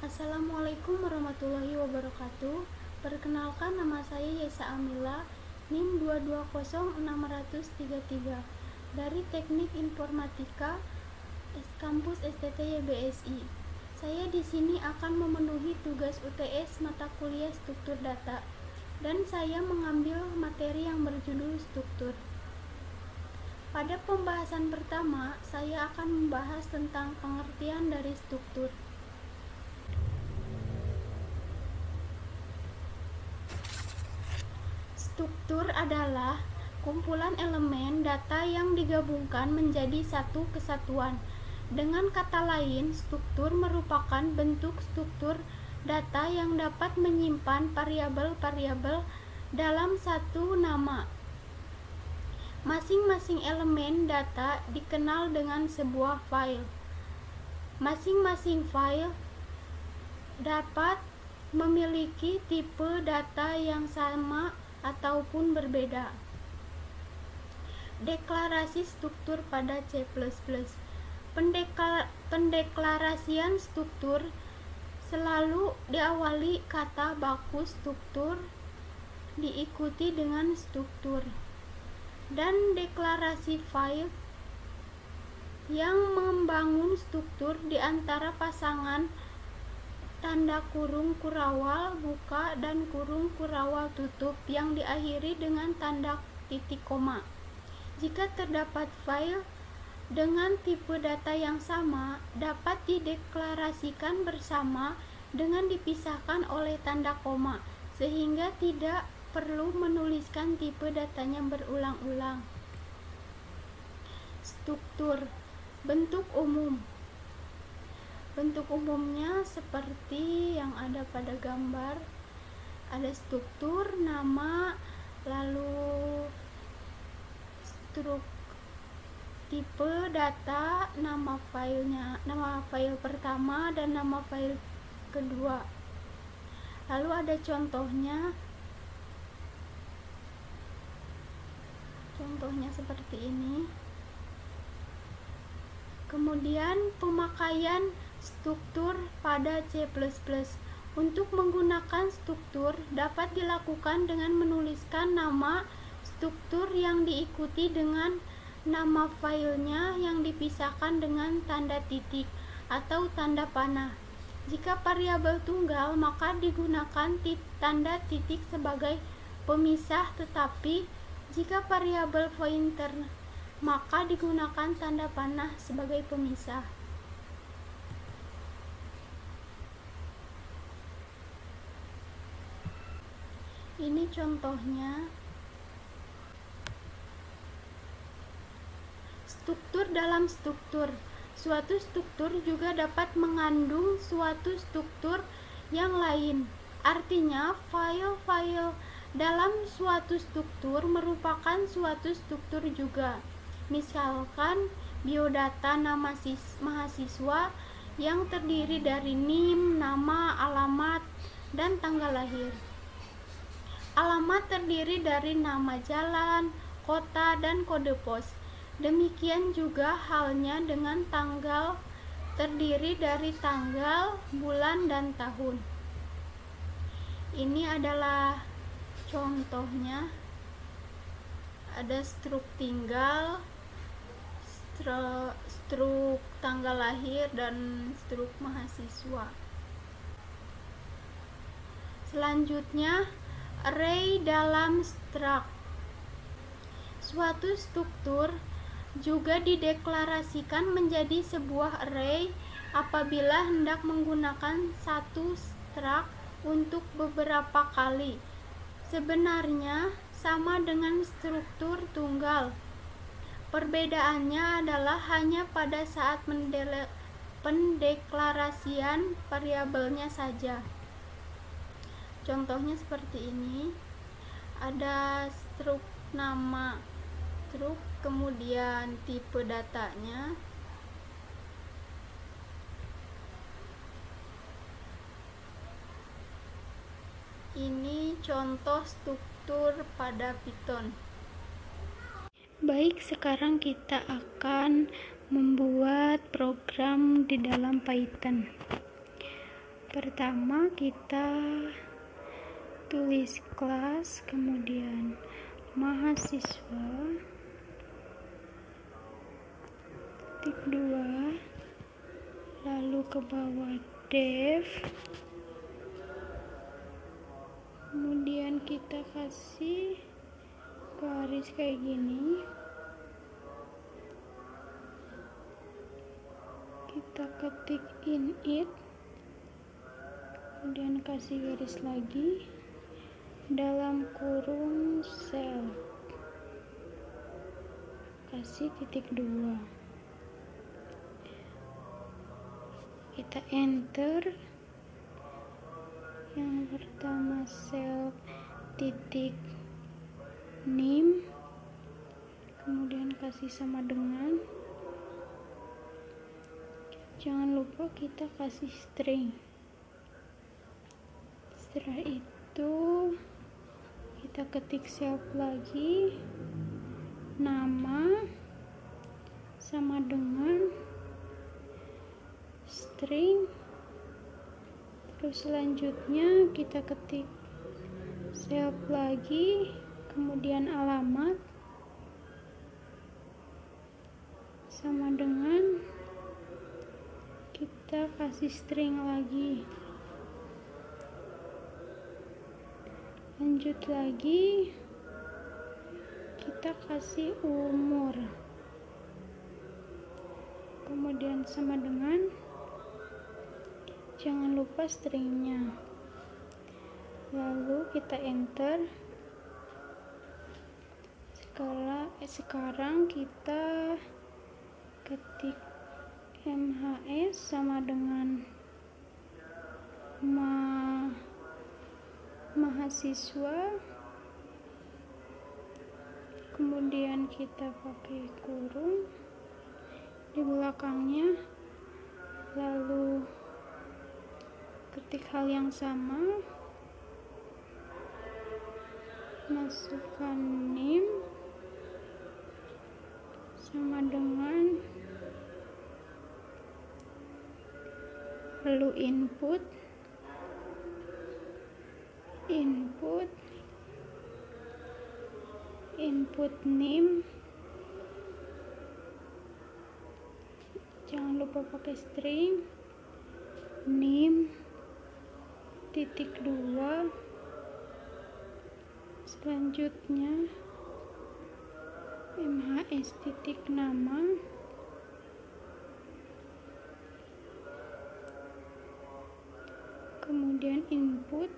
Assalamualaikum warahmatullahi wabarakatuh. Perkenalkan, nama saya Yesa Amila, NIM 2206033 dari Teknik Informatika Kampus STT YBSI. Saya di sini akan memenuhi tugas UTS mata kuliah struktur data dan saya mengambil materi yang berjudul struktur. Pada pembahasan pertama, saya akan membahas tentang pengertian dari struktur. Struktur adalah kumpulan elemen data yang digabungkan menjadi satu kesatuan. Dengan kata lain, struktur merupakan bentuk struktur data yang dapat menyimpan variabel-variabel dalam satu nama. Masing-masing elemen data dikenal dengan sebuah file. Masing-masing file dapat memiliki tipe data yang sama ataupun berbeda. Deklarasi struktur pada C++. Pendeklarasian struktur selalu diawali kata baku struktur diikuti dengan struktur, dan deklarasi file yang membangun struktur di antara pasangan tanda kurung kurawal buka dan kurung kurawal tutup yang diakhiri dengan tanda titik koma. Jika terdapat file dengan tipe data yang sama, dapat dideklarasikan bersama dengan dipisahkan oleh tanda koma, sehingga tidak perlu menuliskan tipe datanya berulang-ulang. Struktur bentuk umum. Bentuk umumnya seperti yang ada pada gambar. Ada struktur, nama, lalu tipe data, nama filenya, nama file pertama dan nama file kedua. Lalu ada contohnya. Contohnya seperti ini. Kemudian pemakaian struktur pada C++. Untuk menggunakan struktur dapat dilakukan dengan menuliskan nama struktur yang diikuti dengan nama filenya yang dipisahkan dengan tanda titik atau tanda panah. Jika variabel tunggal, maka digunakan tanda titik sebagai pemisah, tetapi jika variabel pointer, maka digunakan tanda panah sebagai pemisah. Ini contohnya. Struktur dalam struktur. Suatu struktur juga dapat mengandung suatu struktur yang lain. Artinya, file-file dalam suatu struktur merupakan suatu struktur juga. Misalkan biodata nama mahasiswa yang terdiri dari NIM, nama, alamat, dan tanggal lahir. Alamat terdiri dari nama jalan, kota, dan kode pos. Demikian juga halnya dengan tanggal, terdiri dari tanggal, bulan, dan tahun. Ini adalah contohnya. Ada struk tinggal, struk tanggal lahir, dan struk mahasiswa. Selanjutnya, array dalam struct. Suatu struktur juga dideklarasikan menjadi sebuah array apabila hendak menggunakan satu struct untuk beberapa kali. Sebenarnya sama dengan struktur tunggal. Perbedaannya adalah hanya pada saat pendeklarasian variabelnya saja. Contohnya seperti ini. Ada struk nama, struk, kemudian tipe datanya. Ini contoh struktur pada Python. Baik, sekarang kita akan membuat program di dalam Python. Pertama kita tulis kelas, kemudian mahasiswa, titik 2, lalu ke bawah dev, kemudian kita kasih garis kayak gini, kita ketik init, kemudian kasih garis lagi dalam kurung sel, kasih titik 2, kita enter. Yang pertama sel titik nim, kemudian kasih sama dengan, jangan lupa kita kasih string. Setelah itu kita ketik sel lagi, nama sama dengan string, terus selanjutnya kita ketik sel lagi, kemudian alamat sama dengan, kita kasih string lagi, lanjut lagi kita kasih umur, kemudian sama dengan, jangan lupa stringnya, lalu kita enter. Sekarang kita ketik MHS sama dengan mahasiswa, kemudian kita pakai kurung di belakangnya, lalu ketik hal yang sama, masukkan nim sama dengan, lalu input nim, jangan lupa pakai string, nim titik 2, selanjutnya MHS titik nama, kemudian input,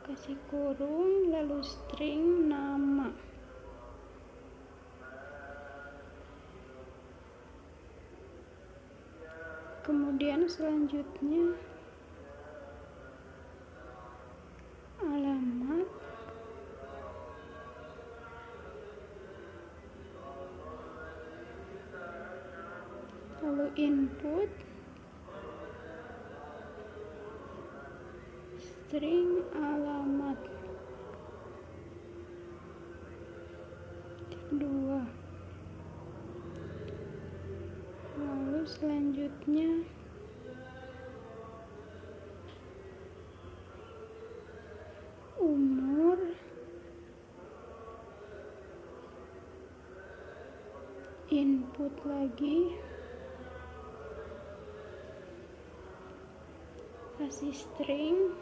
kasih kurung, lalu string nama, kemudian selanjutnya alamat, lalu input, string alamat, titik 2, lalu selanjutnya umur, input lagi, kasih string,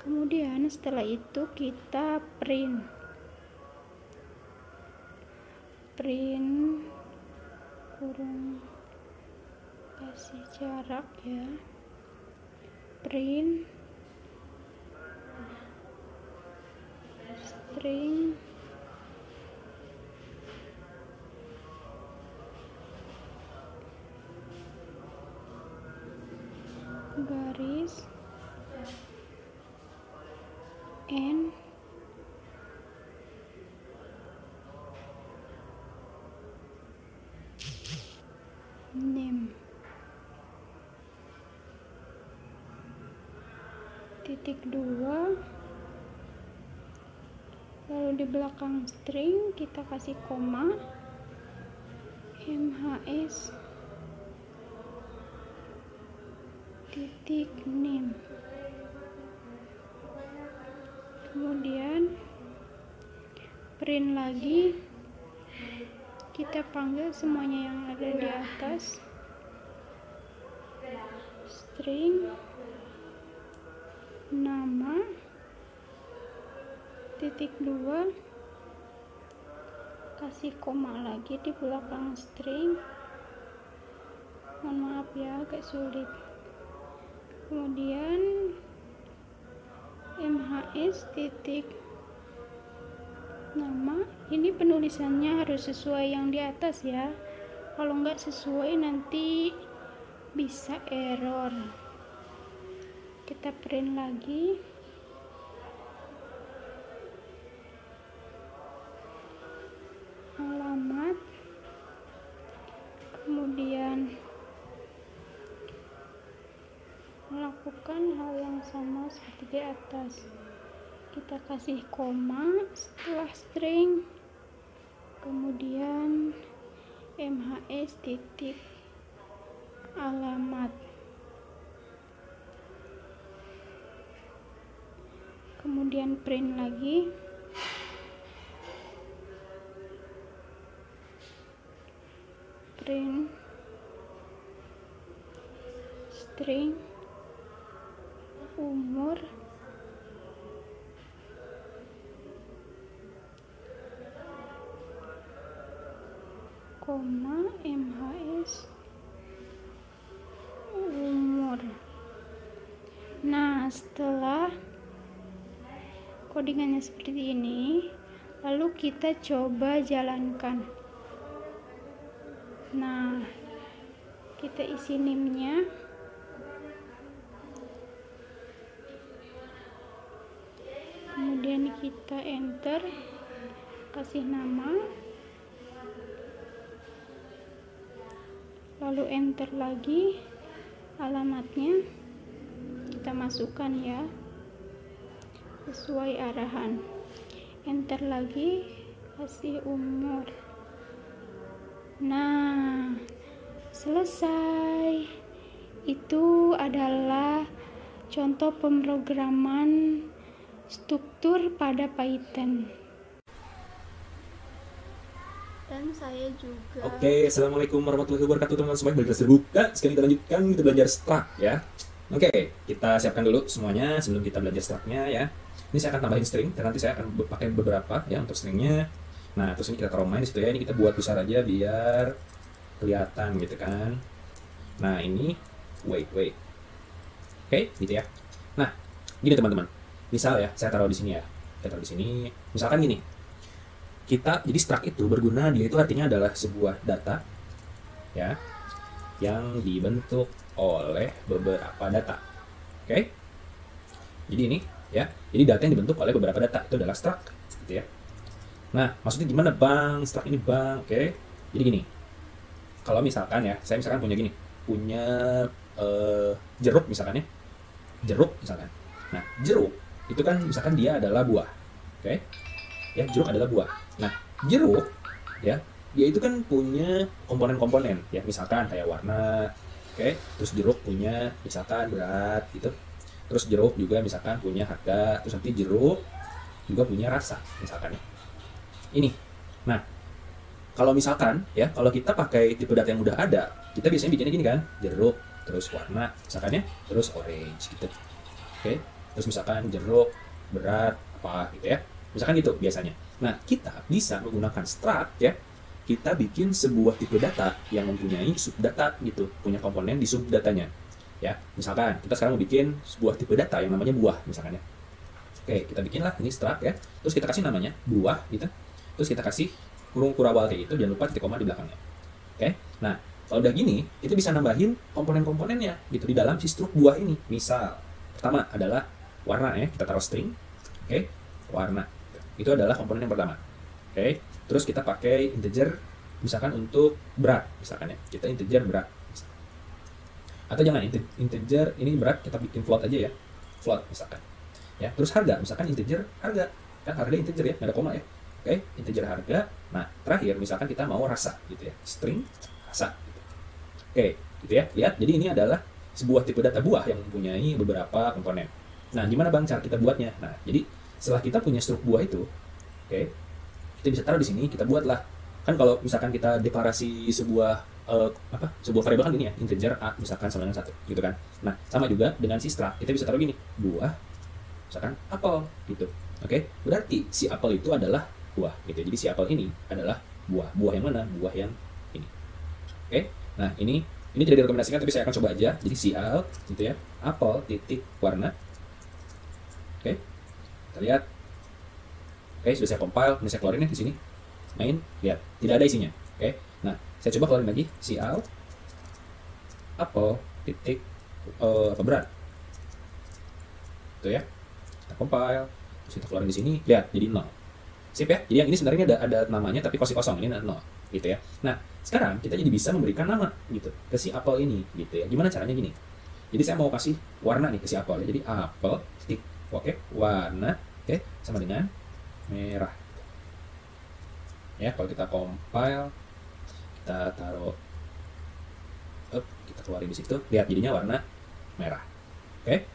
kemudian setelah itu kita print kurung, kasih jarak ya, print string garis n name titik 2, Lalu di belakang string kita kasih koma, MHS titik name. Kemudian print lagi, kita panggil semuanya yang ada di atas, string nama titik 2, kasih koma lagi di belakang string. Mohon maaf ya, agak sulit. Kemudian MHS titik nama, ini penulisannya harus sesuai yang di atas ya, kalau nggak sesuai nanti bisa error. Kita print lagi, alamat, kemudian melakukan hal yang sama seperti di atas. Kita kasih koma setelah string, kemudian MHS titik alamat, kemudian print lagi, print string umur, koma MHS umur. Nah, setelah codingannya seperti ini, lalu kita coba jalankan. Nah, kita isi name-nya, kemudian kita enter, kasih nama, lalu enter lagi, alamatnya kita masukkan ya sesuai arahan, enter lagi, kasih umur. Nah, selesai. Itu adalah contoh pemrograman struktur pada Python. Dan saya juga. Oke, assalamualaikum warahmatullahi wabarakatuh teman-teman semuanya. Belajar terbuka. Sekarang kita lanjutkan, kita belajar struct ya. Oke, kita siapkan dulu semuanya sebelum kita belajar struct-nya ya. Ini saya akan tambahin string dan nanti saya akan pakai beberapa ya untuk stringnya. Nah, terus ini kita taruh main di situ ya. Ini kita buat besar aja biar kelihatan gitu kan. Nah, ini wait. Oke, gitu ya. Nah, gini teman-teman. Misal ya, saya taruh di sini ya. Saya taruh di sini. Misalkan gini. Jadi struct itu berguna, dia itu artinya adalah sebuah data ya yang dibentuk oleh beberapa data. Oke? Jadi ini ya. Jadi data yang dibentuk oleh beberapa data itu adalah struct gitu ya. Nah, maksudnya gimana Bang? Struct ini Bang, oke? Jadi gini. Kalau misalkan ya, saya misalkan punya gini, punya jeruk misalkan ya. Jeruk misalkan. Nah, jeruk itu kan misalkan dia adalah buah. Oke? Ya, jeruk adalah buah. Nah, jeruk ya, dia itu kan punya komponen-komponen ya, misalkan kayak warna, oke? Terus jeruk punya misalkan berat gitu. Terus jeruk juga misalkan punya harga, terus nanti jeruk juga punya rasa misalkan ya. Ini. Nah, kalau misalkan ya, kalau kita pakai tipe data yang udah ada, kita biasanya bikinnya gini kan, jeruk, terus warna misalkan ya, terus orange gitu. Oke? Terus misalkan jeruk berat apa gitu ya. Misalkan gitu biasanya. Nah, kita bisa menggunakan struct ya. Kita bikin sebuah tipe data yang mempunyai subdata gitu, punya komponen di subdatanya. Ya, misalkan kita sekarang mau bikin sebuah tipe data yang namanya buah misalkan ya. Oke, kita bikinlah ini struct ya. Terus kita kasih namanya buah gitu. Terus kita kasih kurung kurawal kayak gitu, jangan lupa titik koma di belakangnya. Oke. Nah, kalau udah gini, kita bisa nambahin komponen-komponennya gitu di dalam si struk buah ini. Misal, pertama adalah warna ya, kita taruh string. Oke, warna. Itu adalah komponen yang pertama. Oke, terus kita pakai integer misalkan untuk berat misalkan ya, kita integer berat atau jangan integer ini berat, kita bikin float aja ya, float misalkan ya. Terus harga misalkan integer harga kan harga integer ya, nggak ada koma ya. Oke, integer harga. Nah, terakhir misalkan kita mau rasa gitu ya, string rasa gitu. Oke, gitu ya. Lihat, jadi ini adalah sebuah tipe data buah yang mempunyai beberapa komponen. Nah, gimana Bang cara kita buatnya? Nah, jadi setelah kita punya struk buah itu, oke, kita bisa taruh di sini, kita buatlah. Kan kalau misalkan kita deklarasi sebuah sebuah variabel kan ini ya, integer a misalkan sama dengan 1 gitu kan. Nah, sama juga dengan si struct, kita bisa taruh gini, buah misalkan apel gitu. Oke, berarti si apel itu adalah buah gitu. Jadi si apel ini adalah buah. Buah yang mana? Buah yang ini. Oke. Nah, ini tidak direkomendasikan tapi saya akan coba aja. Jadi sial gitu ya. Apel titik warna. Oke. Kita lihat. Oke, sudah saya compile, ini saya keluarin ya di sini. Main, lihat, tidak ada isinya. Oke. Nah, saya coba keluarin lagi sial apel titik berat. Itu ya. Kita compile, terus kita keluarin di sini, lihat jadi 0. Sip ya. Jadi yang ini sebenarnya ada namanya tapi kosong, ini 0 gitu ya. Nah, sekarang kita jadi bisa memberikan nama gitu ke si apel ini gitu ya. Gimana caranya gini? Jadi saya mau kasih warna nih ke si apel ya. Jadi apel titik oke, warna oke sama dengan merah. Ya, kalau kita compile, kita taruh kita keluarin di situ, lihat jadinya warna merah. Oke.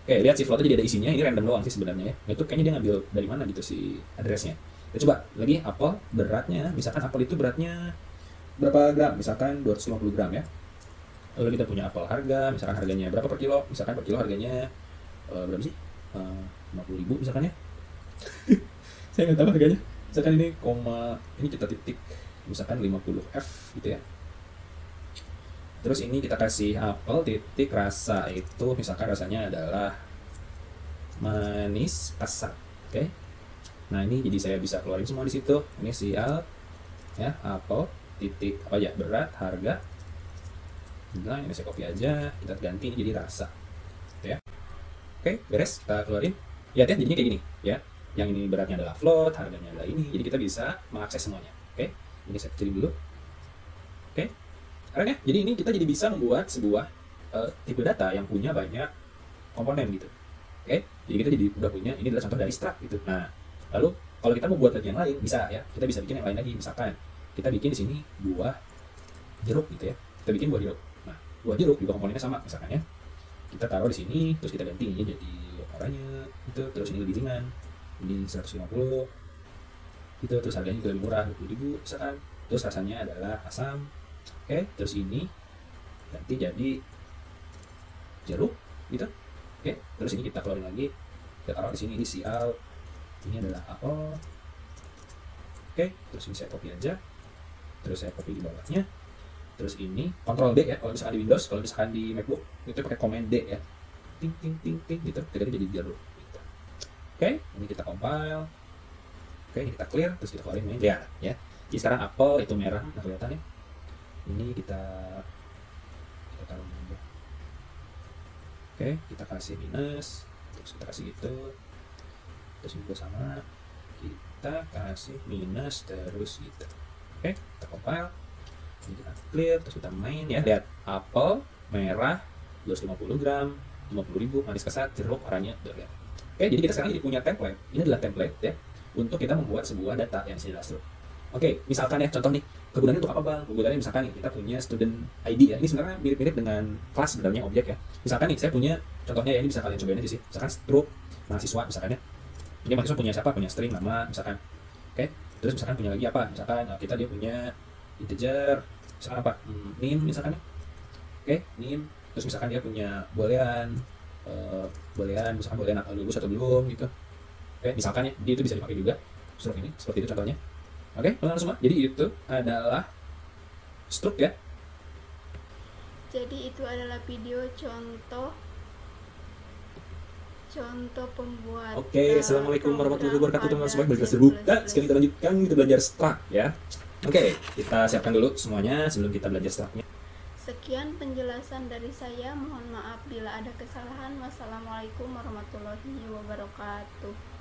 Oke, lihat si floatnya jadi ada isinya, ini random doang sih sebenarnya ya. Itu kayaknya dia ngambil dari mana gitu si addressnya. Kita coba lagi apel beratnya, misalkan apel itu beratnya berapa gram? Misalkan 250 gram ya. Lalu kita punya apel harga, misalkan harganya berapa per kilo? Misalkan per kilo harganya berapa sih? 50.000 misalkan ya. Saya nggak tahu harganya. Misalkan ini ini kita titik misalkan 50F gitu ya. Terus ini kita kasih apel titik rasa itu misalkan rasanya adalah manis asam. Oke. Nah, ini jadi saya bisa keluarin semua di situ. Ini sial ya, apel titik apa ya, berat harga. Nah, ini saya copy aja, kita ganti ini jadi rasa. Gitu ya. Oke, beres, kita keluarin. Lihat ya, jadinya kayak gini ya. Yang ini beratnya adalah float, harganya adalah ini. Jadi kita bisa mengakses semuanya. Oke. Ini saya kecilin dulu. Oke. Keren ya. Jadi ini kita jadi bisa membuat sebuah tipe data yang punya banyak komponen gitu. Oke. Jadi kita jadi udah punya, ini adalah contoh dari struct gitu. Nah, lalu kalau kita mau buat lagi yang lain bisa ya. Kita bisa bikin yang lain lagi. Misalkan kita bikin di sini buah jeruk gitu ya. Kita bikin buah jeruk. Nah, buah jeruk juga komponennya sama misalkan ya. Kita taruh di sini, terus kita ganti ini jadi oranye gitu, terus ini lebih ringan. Ini 150 gitu, terus harganya juga lebih murah 20.000 misalkan. Terus rasanya adalah asam. Oke, terus ini ganti jadi jeruk gitu. Oke, terus ini kita keluarin lagi, kita taruh di sini, ini sial, ini adalah apel. Oke, terus ini saya copy aja, terus saya copy di bawahnya, terus ini Ctrl D ya kalau misalkan di Windows, kalau misalkan di MacBook itu pakai Command D ya, ting ting ting ting gitu, jadi jeruk gitu. Oke, ini kita compile. Oke, ini kita clear, terus kita keluarin, lihat ya. Jadi sekarang apel itu merah, nah kelihatan ya. Ini kita taruh aja. Oke, kita kasih minus, terus kita kasih gitu, terus juga sama, kita kasih minus terus gitu. Oke, kita compile, ini kita clear, terus kita main ya. Lihat, apel merah 250 gram, 50.000, manis kesat, jeruk oranye, udah lihat. Oke, jadi kita sekarang jadi punya template. Ini adalah template ya untuk kita membuat sebuah data yang bisa jelas. Oke, misalkan ya contoh nih, kegunaannya untuk apa Bang? Kegunaannya misalkan nih, kita punya student ID ya. Ini sebenarnya mirip-mirip dengan kelas sebenarnya objek ya. Misalkan nih, saya punya contohnya ya, ini bisa kalian cobain aja sih. Misalkan struk mahasiswa misalkan ya. Ini mahasiswa punya siapa? Punya string nama misalkan. Oke, terus misalkan punya lagi apa? Misalkan kita dia punya integer, misalkan apa? Name misalkan ya. Oke, name. Terus misalkan dia punya boolean, misalkan boolean lulus atau belum gitu. Oke, misalkan ya, dia itu bisa dipakai juga struk ini, seperti itu contohnya. Oke, teman-teman semua. Jadi itu adalah struk ya. Jadi itu adalah video contoh pembuatan. Oke, assalamualaikum warahmatullahi wabarakatuh teman-teman semua. Belajar terbuka. Sekarang kita lanjutkan, kita belajar struct ya. Oke, kita siapkan dulu semuanya sebelum kita belajar structnya. Sekian penjelasan dari saya. Mohon maaf bila ada kesalahan. Wassalamualaikum warahmatullahi wabarakatuh.